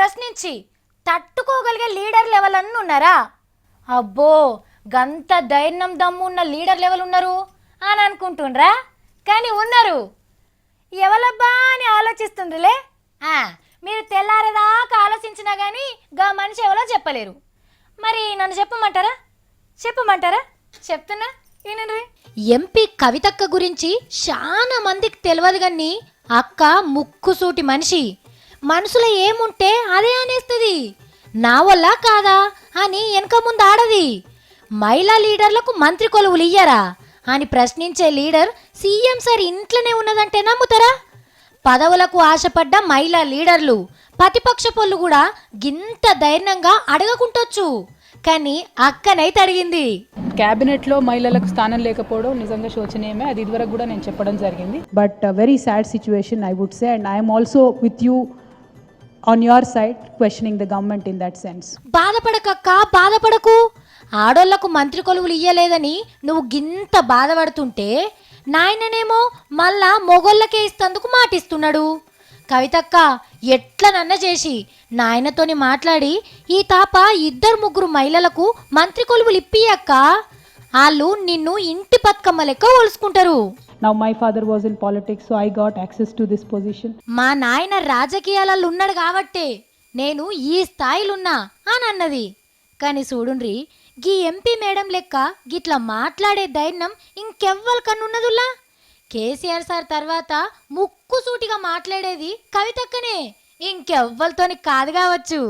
ప్రశ్నించి తట్టుకోగలిగే leader level అన్నీ ఉన్నారా? అబ్బో గంత ధైర్యం దమ్ము ఉన్న లీడర్ లెవెల్ ఉన్నారు అని అనుకుంటుండ్రా? కానీ ఉన్నారు. ఎవలబ్బా అని ఆలోచిస్తుండ్రులే. మీరు తెల్లారేదాకా ఆలోచించినా కానీ గా మనిషి ఎవరో చెప్పలేరు. మరి నన్ను చెప్పమంటారా? చెప్తున్నా వినండి. ఎంపీ కవితక్క గురించి చాలా మందికి తెలియదు కానీ అక్క ముక్కుసూటి మనిషి. మనసులో ఏముంటే అదే అనేస్తుంది. నా వల్ల కాదా అని వెనక ముందు ఆడది. మహిళా లీడర్లకు మంత్రి కొలువులు ఇయ్యరా అని ప్రశ్నించే లీడర్ సీఎం సార్ ఇంట్లోనే ఉన్నదంటే నమ్ముతారా? పదవులకు ఆశపడ్డ మహిళా లీడర్లు ప్రతిపక్ష పొల్లు కూడా గింత ధైర్యంగా అడగకుంటొచ్చు. కానీ అక్కనైతే అడిగింది. క్యాబినెట్ లో మహిళలకు స్థానం లేకపోవడం నిజంగా శోచనీయమే. అది ఇదివరకు కూడా నేను చెప్పడం జరిగింది. But very sad situation I would say, and I'm also with you on your side questioning the government in that sense. బాధపడకు. ఆడోళ్లకు మంత్రి కొలువులు ఇయ్యలేదని నువ్వు గింత బాధపడుతుంటే నాయననేమో మళ్ళా మొగోళ్ళకే ఇస్తందుకు మాటిస్తున్నాడు. కవితక్క ఎట్లనన్నా చేసి నాయనతోని మాట్లాడి ఈ తాప 2-3 మహిళలకు మంత్రి కొలువులు ఇప్పియక్క. వాళ్ళు నిన్ను ఇంటి బతుకమ్మ లెక్క ఒలుసుకుంటారు. Now my father was in politics, so I got access to this position. మా నాయన రాజకీయాలలో ఉన్నాడు కాబట్టే నేను ఈ స్థాయిలున్నా అని అన్నది. కానీ చూడుండ్రి, గీ ఎంపీ మేడం లెక్క గిట్లా మాట్లాడే ధైర్యం ఇంకెవ్వరికన్నున్నదుల్లా. కేసీఆర్ సార్ తర్వాత ముక్కుసూటిగా మాట్లాడేది కవితక్కనే, ఇంకెవ్వరితోని కాదు కావచ్చు.